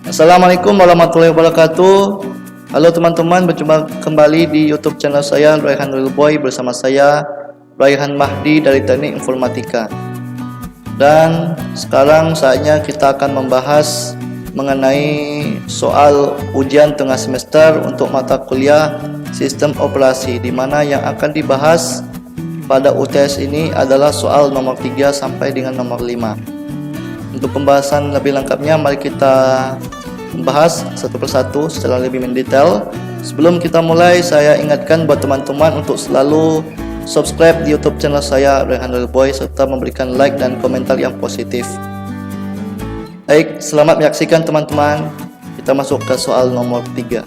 Assalamualaikum warahmatullahi wabarakatuh. Halo teman-teman, berjumpa kembali di YouTube channel saya Raihan Boy bersama saya Raihan Mahdi dari Teknik Informatika. Dan sekarang saatnya kita akan membahas mengenai soal ujian tengah semester untuk mata kuliah Sistem Operasi, di mana yang akan dibahas pada UTS ini adalah soal nomor 3 sampai dengan nomor 5. Untuk pembahasan lebih lengkapnya, mari kita membahas satu persatu secara lebih mendetail. Sebelum kita mulai, saya ingatkan buat teman-teman untuk selalu subscribe di YouTube channel saya Raihan Boy serta memberikan like dan komentar yang positif. Baik, selamat menyaksikan teman-teman. Kita masuk ke soal nomor 3.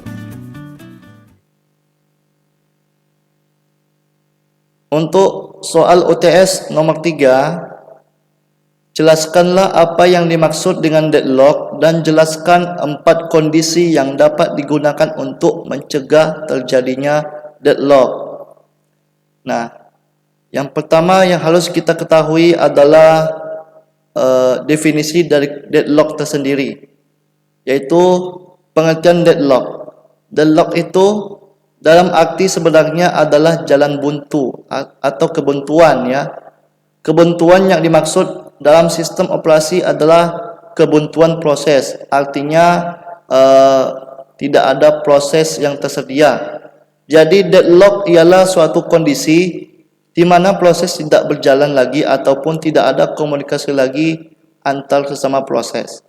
Untuk soal UTS nomor 3, jelaskanlah apa yang dimaksud dengan deadlock dan jelaskan 4 kondisi yang dapat digunakan untuk mencegah terjadinya deadlock. Nah, yang pertama yang harus kita ketahui adalah definisi dari deadlock tersendiri, yaitu pengertian deadlock. Deadlock itu dalam arti sebenarnya adalah jalan buntu atau kebuntuan, ya. Kebuntuan yang dimaksud dalam sistem operasi adalah kebuntuan proses, artinya tidak ada proses yang tersedia. Jadi deadlock ialah suatu kondisi di mana proses tidak berjalan lagi ataupun tidak ada komunikasi lagi antar sesama proses.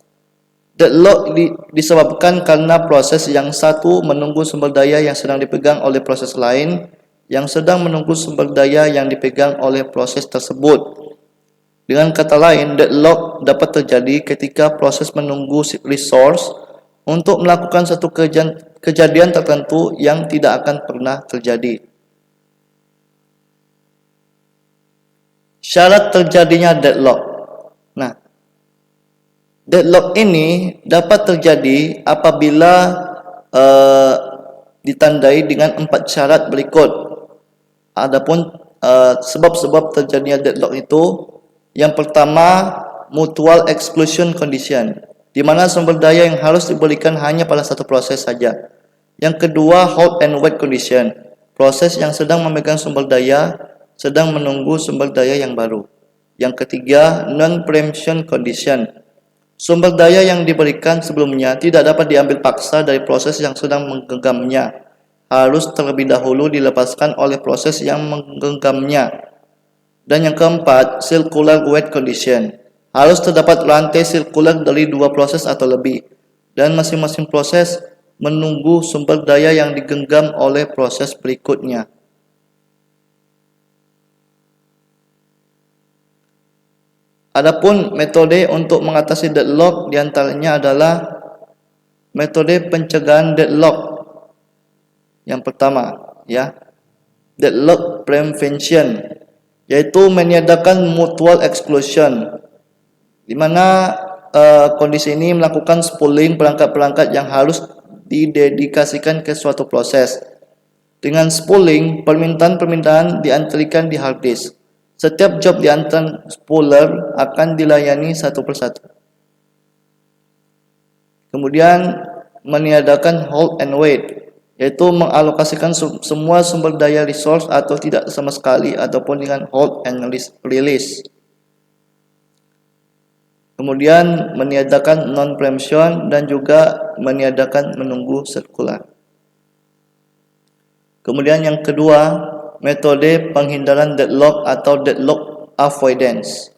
Deadlock disebabkan karena proses yang satu menunggu sumber daya yang sedang dipegang oleh proses lain yang sedang menunggu sumber daya yang dipegang oleh proses tersebut. Dengan kata lain, deadlock dapat terjadi ketika proses menunggu resource untuk melakukan satu kejadian tertentu yang tidak akan pernah terjadi. Syarat terjadinya deadlock. Nah, deadlock ini dapat terjadi apabila ditandai dengan 4 syarat berikut. Adapun sebab-sebab terjadinya deadlock itu, yang pertama, mutual exclusion condition, di mana sumber daya yang harus diberikan hanya pada satu proses saja. Yang kedua, hold and wait condition, proses yang sedang memegang sumber daya sedang menunggu sumber daya yang baru. Yang ketiga, non-preemption condition, sumber daya yang diberikan sebelumnya tidak dapat diambil paksa dari proses yang sedang menggenggamnya, harus terlebih dahulu dilepaskan oleh proses yang menggenggamnya. Dan yang keempat, circular wait condition, harus terdapat rantai sirkular dari 2 proses atau lebih, dan masing-masing proses menunggu sumber daya yang digenggam oleh proses berikutnya. Adapun metode untuk mengatasi deadlock diantaranya adalah metode pencegahan deadlock. Yang pertama, ya, deadlock prevention, yaitu meniadakan mutual exclusion, di mana kondisi ini melakukan spooling perangkat-perangkat yang harus didedikasikan ke suatu proses. Dengan spooling, permintaan-permintaan diantarkan di hard disk. Setiap job di antara spooler akan dilayani satu persatu. Kemudian meniadakan hold and wait, yaitu mengalokasikan semua sumber daya resource atau tidak sama sekali, ataupun dengan hold and release. Kemudian meniadakan non-preemption dan juga meniadakan menunggu sirkular. Kemudian yang kedua, metode penghindaran deadlock atau deadlock avoidance.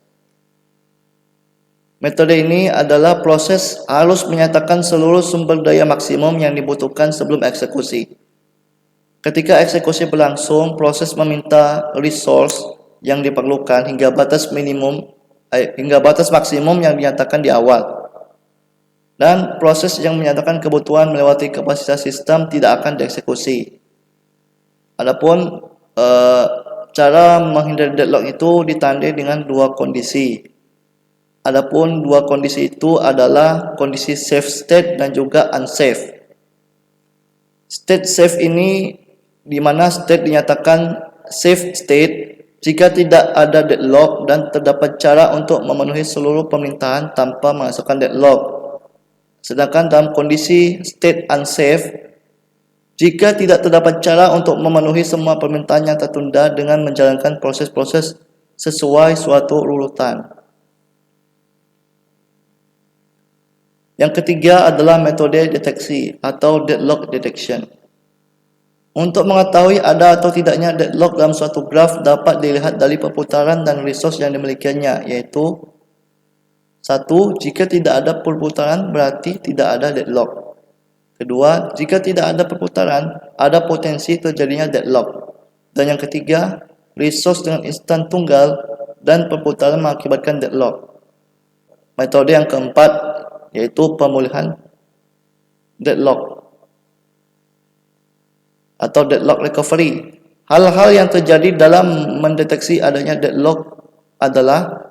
Metode ini adalah proses harus menyatakan seluruh sumber daya maksimum yang dibutuhkan sebelum eksekusi. Ketika eksekusi berlangsung, proses meminta resource yang diperlukan hingga batas maksimum yang dinyatakan di awal. Dan proses yang menyatakan kebutuhan melewati kapasitas sistem tidak akan dieksekusi. Adapun cara menghindari deadlock itu ditandai dengan 2 kondisi. Adapun 2 kondisi itu adalah kondisi safe state dan juga unsafe. State safe ini di mana state dinyatakan safe state jika tidak ada deadlock dan terdapat cara untuk memenuhi seluruh permintaan tanpa menghasilkan deadlock. Sedangkan dalam kondisi state unsafe, jika tidak terdapat cara untuk memenuhi semua permintaan yang tertunda dengan menjalankan proses-proses sesuai suatu urutan. Yang ketiga adalah metode deteksi atau deadlock detection. Untuk mengetahui ada atau tidaknya deadlock dalam suatu graf dapat dilihat dari perputaran dan resource yang dimilikinya, yaitu 1. Jika tidak ada perputaran berarti tidak ada deadlock. Kedua, jika tidak ada perputaran, ada potensi terjadinya deadlock. Dan yang ketiga, resource dengan instan tunggal dan perputaran mengakibatkan deadlock. Metode yang keempat yaitu pemulihan deadlock atau deadlock recovery. Hal-hal yang terjadi dalam mendeteksi adanya deadlock adalah: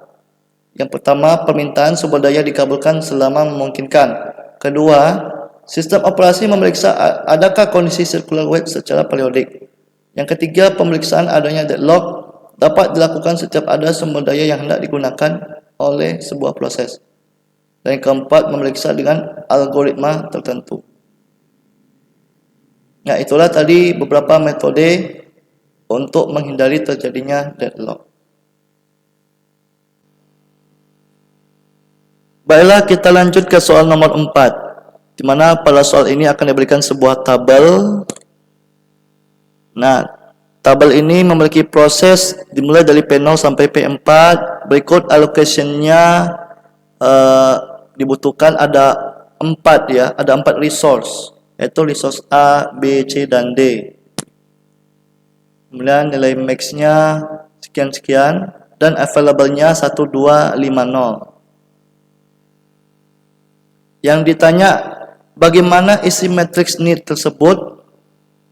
yang pertama, permintaan sumber daya dikabulkan selama memungkinkan. Kedua, sistem operasi memeriksa adakah kondisi circular wait secara periodik. Yang ketiga, pemeriksaan adanya deadlock dapat dilakukan setiap ada sumber daya yang hendak digunakan oleh sebuah proses. Dan yang keempat, memeriksa dengan algoritma tertentu. Nah, itulah tadi beberapa metode untuk menghindari terjadinya deadlock. Baiklah, kita lanjut ke soal nomor 4, di mana pada soal ini akan diberikan sebuah tabel. Nah, tabel ini memiliki proses dimulai dari P0 sampai P4. Berikut allocation-nya dibutuhkan ada 4 ya, ada 4 resource, yaitu resource A, B, C, dan D. Kemudian nilai max-nya sekian-sekian dan available-nya 1250. Yang ditanya, bagaimana isi matrix need tersebut?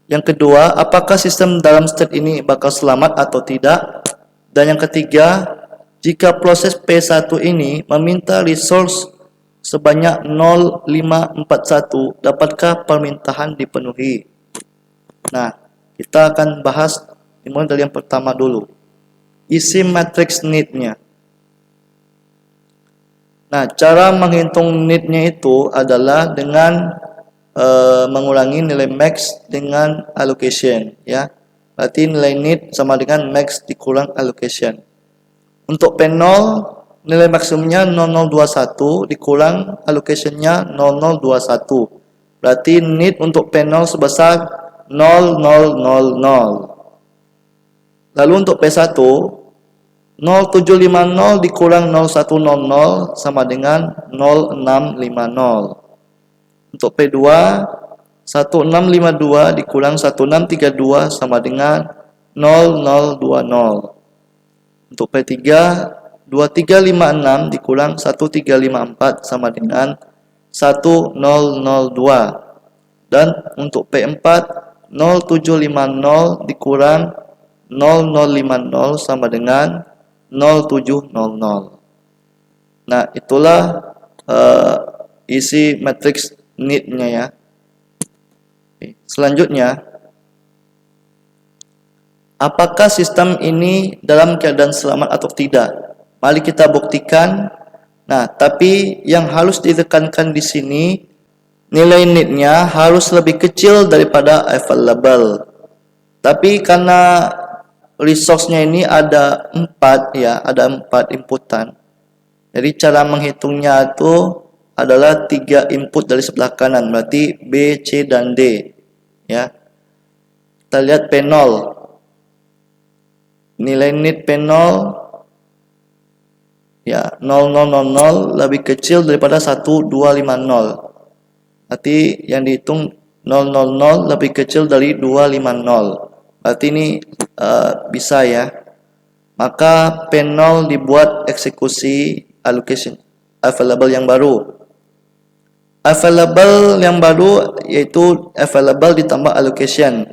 Yang kedua, apakah sistem dalam state ini bakal selamat atau tidak? Dan yang ketiga, jika proses P1 ini meminta resource sebanyak 0,541, dapatkah permintaan dipenuhi? Nah, kita akan bahas dimulai dari yang pertama dulu, isi matrix need-nya. Nah, cara menghitung need-nya itu adalah dengan mengurangi nilai max dengan allocation ya. Berarti nilai need sama dengan max dikurang allocation. Untuk P0 nilai maksimumnya 0021 dikurang allocation-nya 0021. Berarti need untuk P0 sebesar 0000. Lalu untuk P1 0750 dikurang 0100 sama dengan 0650. Untuk P2 1652 dikurang 1632 sama dengan 0020. Untuk P3 2356 dikurang 1354 sama dengan 1002. Dan untuk P4 0750 dikurang 0050 sama dengan 0700. Nah, itulah isi matrix need-nya ya. Selanjutnya, apakah sistem ini dalam keadaan selamat atau tidak? Mari kita buktikan. Nah, tapi yang harus ditekankan di sini, nilai need-nya harus lebih kecil daripada available. Tapi karena resource-nya ini ada 4 ya, ada 4 inputan. Jadi cara menghitungnya itu adalah 3 input dari sebelah kanan, berarti B, C, dan D ya. Kita lihat P0. Nilai need P0 ya 0000 lebih kecil daripada 1250. Berarti yang dihitung 000 lebih kecil dari 250. Berarti ini bisa ya. Maka P0 dibuat eksekusi allocation available yang baru. Available yang baru yaitu available ditambah allocation.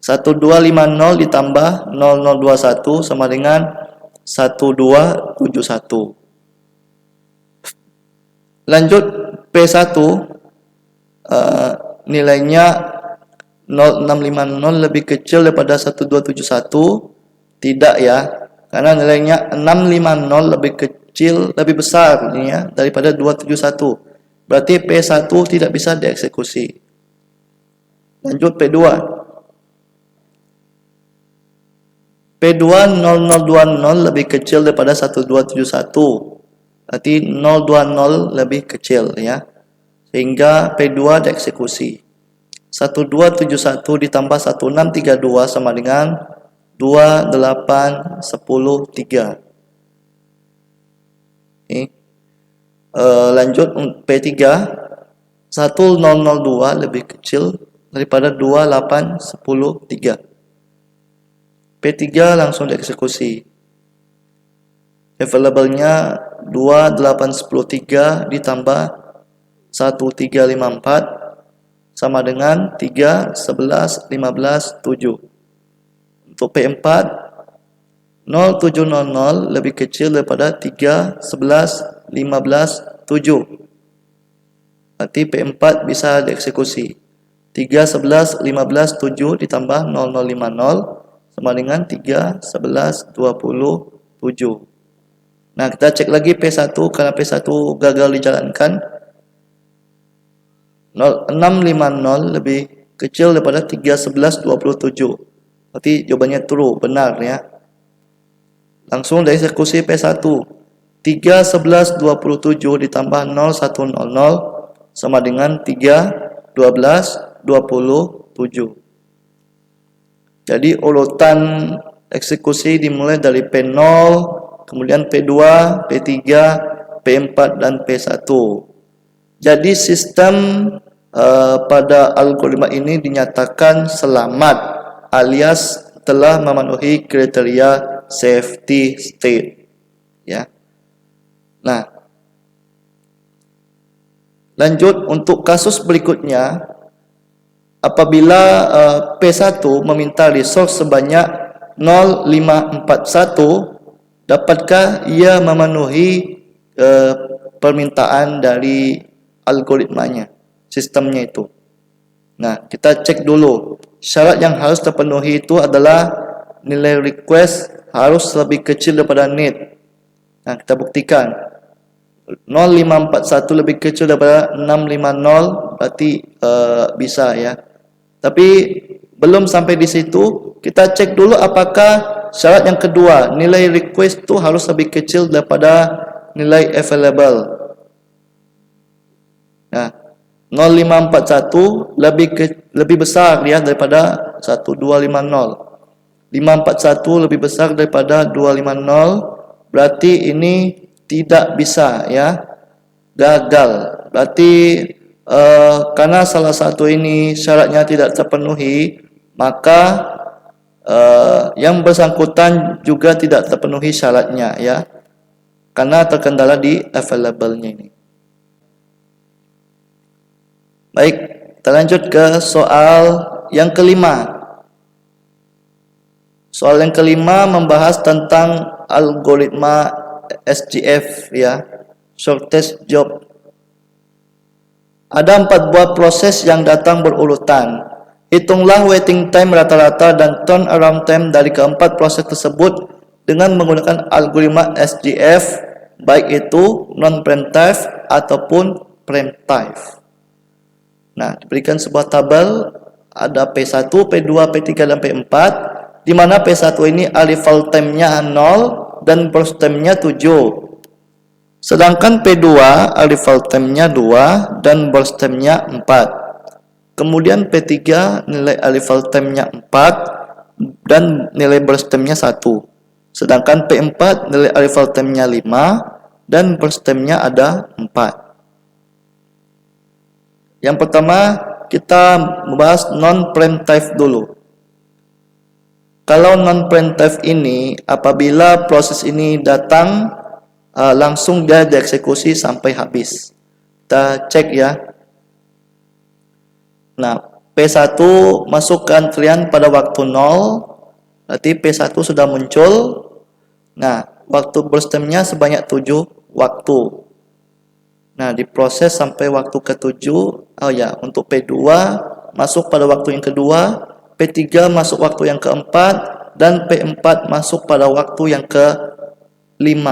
1250 ditambah 0021 sama dengan 1271. Lanjut P1 nilainya 0650 lebih kecil daripada 1271. Tidak ya, karena nilainya 650 lebih kecil, lebih besar ini ya daripada 271. Berarti P1 tidak bisa dieksekusi. Lanjut P2. P2 0020 lebih kecil daripada 1271. Berarti 020 lebih kecil ya. Sehingga P2 dieksekusi. 1271 ditambah 1632 sama dengan 28103. Lanjut P3. 1002 lebih kecil daripada 2813. P3 langsung dieksekusi. Available-nya 2813 ditambah 1354 sama dengan 3, 11, 15, 7. Untuk P4, 0700 lebih kecil daripada 3, 11, 15, 7. Berarti P4 bisa dieksekusi. 3, 11, 15, 7 ditambah 0050 sama dengan 3, 11, 27. Nah, kita cek lagi P1 karena P1 gagal dijalankan. 650 lebih kecil daripada 311 27. Berarti jawabannya true, benar ya. Langsung dieksekusi P1. 311 27 ditambah 0100 sama dengan 3 12 27. Jadi urutan eksekusi dimulai dari P0, kemudian P2, P3, P4 dan P1. Jadi sistem pada algoritma ini dinyatakan selamat alias telah memenuhi kriteria safety state ya. Nah, lanjut untuk kasus berikutnya, apabila P1 meminta resource sebanyak 0541, dapatkah ia memenuhi permintaan dari algoritmanya, sistemnya itu? Nah, kita cek dulu. Syarat yang harus terpenuhi itu adalah nilai request harus lebih kecil daripada need. Nah, kita buktikan. 0541 lebih kecil daripada 650, berarti bisa ya. Tapi belum sampai di situ, kita cek dulu apakah syarat yang kedua, nilai request itu harus lebih kecil daripada nilai available. Nah, 0541 lebih besar ya daripada 1250. 541 lebih besar daripada 250, berarti ini tidak bisa ya, gagal. Berarti karena salah satu ini syaratnya tidak terpenuhi, maka yang bersangkutan juga tidak terpenuhi syaratnya ya, karena terkendala di available-nya ini. Baik, kita lanjut ke soal yang kelima. Soal yang kelima membahas tentang algoritma SJF ya, shortest job. Ada 4 buah proses yang datang berurutan. Hitunglah waiting time rata-rata dan turnaround time dari keempat proses tersebut dengan menggunakan algoritma SJF, baik itu non-preemptive ataupun preemptive. Nah, diberikan sebuah tabel, ada P1, P2, P3, dan P4, di mana P1 ini arrival time-nya 0 dan burst time-nya 7. Sedangkan P2 arrival time-nya 2 dan burst time-nya 4. Kemudian P3 nilai arrival time-nya 4 dan nilai burst time-nya 1. Sedangkan P4 nilai arrival time-nya 5 dan burst time-nya ada 4. Yang pertama, kita membahas non-preemptive dulu. Kalau non-preemptive ini, apabila proses ini datang, langsung dia dieksekusi sampai habis. Kita cek ya. Nah, P1 masuk ke antrian pada waktu 0, berarti P1 sudah muncul. Nah, waktu burst time-nya sebanyak 7 waktu. Nah, diproses sampai waktu ke-7. Oh ya, untuk P2 masuk pada waktu yang kedua, P3 masuk waktu yang keempat, dan P4 masuk pada waktu yang ke-5.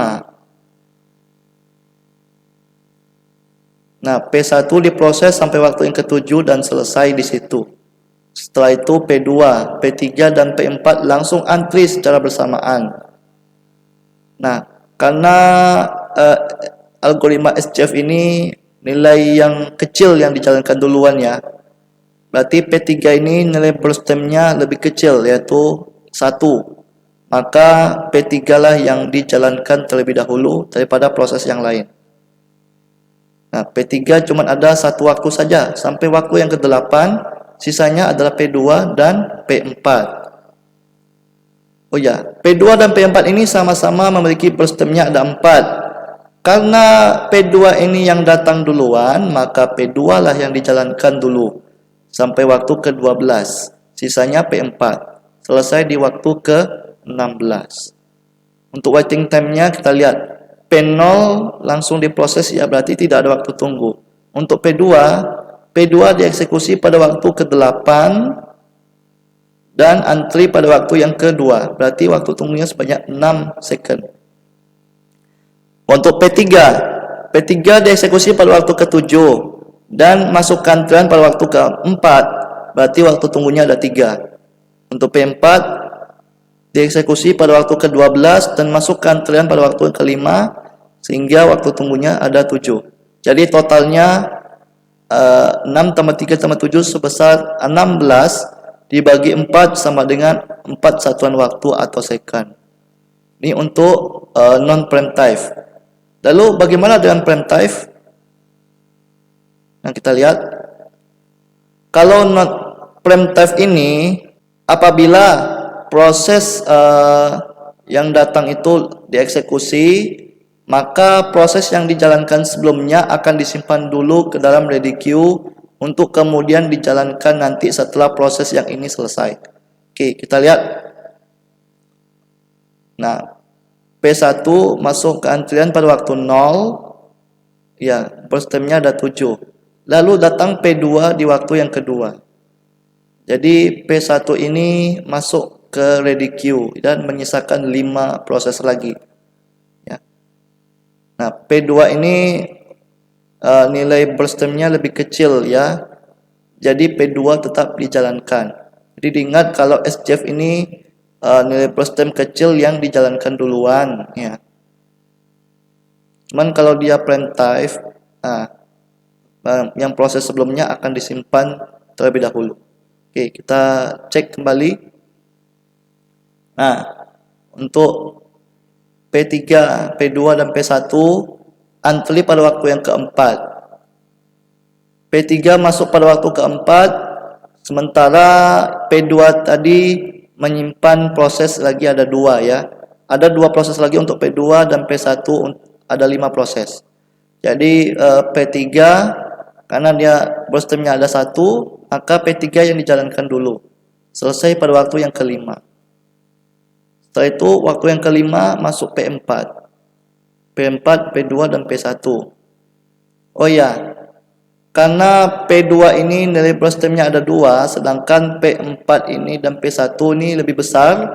Nah, P1 diproses sampai waktu yang ke-7 dan selesai di situ. Setelah itu P2, P3 dan P4 langsung antri secara bersamaan. Nah, karena algoritma SCF ini nilai yang kecil yang dijalankan duluan ya. Berarti P3 ini nilai burst time-nya lebih kecil, yaitu 1. Maka P3 lah yang dijalankan terlebih dahulu daripada proses yang lain. Nah, P3 cuma ada satu waktu saja, sampai waktu yang ke-8, sisanya adalah P2 dan P4. Oh ya, P2 dan P4 ini sama-sama memiliki burst time-nya ada 4. Karena P2 ini yang datang duluan, maka P2 lah yang dijalankan dulu sampai waktu ke-12. Sisanya P4. Selesai di waktu ke-16. Untuk waiting time-nya kita lihat. P0 langsung diproses ya, berarti tidak ada waktu tunggu. Untuk P2 dieksekusi pada waktu ke-8 dan antri pada waktu yang kedua. Berarti waktu tunggunya sebanyak 6 second. Untuk P3 dieksekusi pada waktu ke-7 dan masuk antrian pada waktu ke-4. Berarti waktu tunggunya ada 3. Untuk P4 dieksekusi pada waktu ke-12 dan masuk antrian pada waktu ke-5 sehingga waktu tunggunya ada 7. Jadi totalnya 6 tambah 3 tambah 7 sebesar 16 dibagi 4 sama dengan 4 satuan waktu atau second. Ini untuk non-preemptive. Lalu bagaimana dengan preemptive? Nah, kita lihat. Kalau non-preemptive ini apabila proses yang datang itu dieksekusi, maka proses yang dijalankan sebelumnya akan disimpan dulu ke dalam ready queue untuk kemudian dijalankan nanti setelah proses yang ini selesai. Oke, kita lihat. Nah, P1 masuk ke antrian pada waktu 0. Ya, burst time-nya ada 7. Lalu datang P2 di waktu yang kedua. Jadi P1 ini masuk ke ready queue dan menyisakan 5 proses lagi. Ya. Nah, P2 ini nilai burst time-nya lebih kecil ya. Jadi P2 tetap dijalankan. Jadi diingat kalau SCF ini nilai burst time kecil yang dijalankan duluan ya. Cuman kalau dia preemptive, yang proses sebelumnya akan disimpan terlebih dahulu. Oke, kita cek kembali. Nah, untuk P3, P2 dan P1 antri pada waktu yang keempat. P3 masuk pada waktu keempat, sementara P2 tadi menyimpan proses lagi ada 2 ya. Ada 2 proses lagi untuk P2 dan P1 ada 5 proses. Jadi P3 karena dia burst time-nya ada 1, maka P3 yang dijalankan dulu. Selesai pada waktu yang kelima. Setelah itu waktu yang kelima masuk P4. P4, P2 dan P1. Oh ya, karena P2 ini nilai burst time-nya ada 2, sedangkan P4 ini dan P1 ini lebih besar.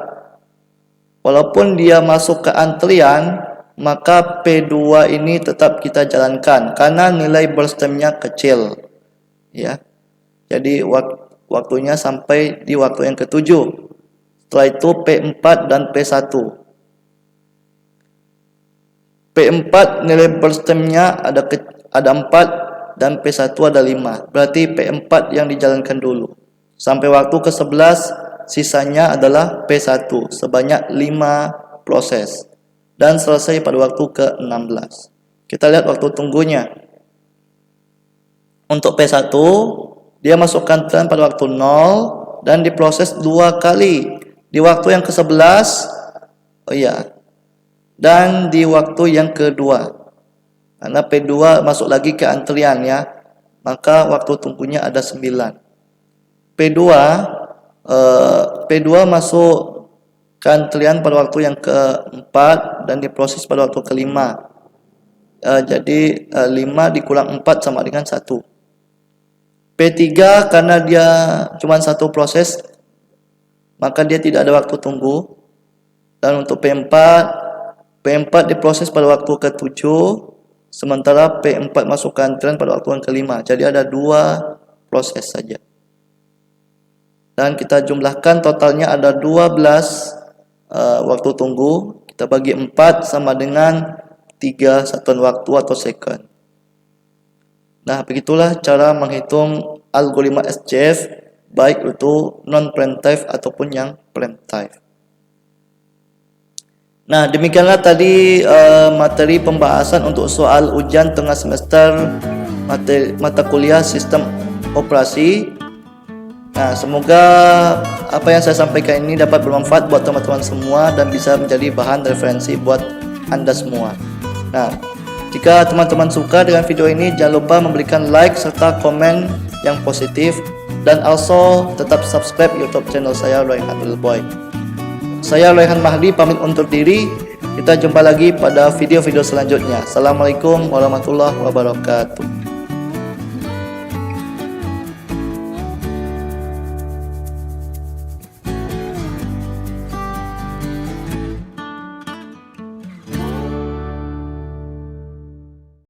Walaupun dia masuk ke antrian, maka P2 ini tetap kita jalankan karena nilai burst time-nya kecil. Ya. Jadi waktunya sampai di waktu yang ke-7. Setelah itu P4 dan P1. P4 nilai burst time-nya ada 4 dan P1 ada 5. Berarti P4 yang dijalankan dulu. Sampai waktu ke-11 sisanya adalah P1 sebanyak 5 proses. Dan selesai pada waktu ke-16. Kita lihat waktu tunggunya. Untuk P1 dia masuk antrian pada waktu 0 dan diproses 2 kali. Di waktu yang ke-11, oh iya, dan di waktu yang kedua. Karena P2 masuk lagi ke antrian ya, maka waktu tunggunya ada 9. P2 masuk ke antrian pada waktu yang keempat dan diproses pada waktu kelima. Jadi 5 dikurang 4 sama dengan 1. P3 karena dia cuma 1 proses, maka dia tidak ada waktu tunggu. Dan untuk P4 diproses pada waktu ke-7 sementara P4 masuk antrean pada waktu yang kelima. Jadi ada 2 proses saja. Dan kita jumlahkan totalnya ada 12 waktu tunggu. Kita bagi 4 sama dengan 3 satuan waktu atau second. Nah, begitulah cara menghitung algoritma SJF baik itu non-preemptive ataupun yang preemptive. Nah, demikianlah tadi materi pembahasan untuk soal ujian tengah semester mata kuliah sistem operasi. Nah, semoga apa yang saya sampaikan ini dapat bermanfaat buat teman-teman semua dan bisa menjadi bahan referensi buat Anda semua. Nah, jika teman-teman suka dengan video ini, jangan lupa memberikan like serta komen yang positif, dan also tetap subscribe YouTube channel saya, Royhan Boy. Saya Royhan Mahdi pamit undur diri. Kita jumpa lagi pada video-video selanjutnya. Assalamualaikum warahmatullahi wabarakatuh.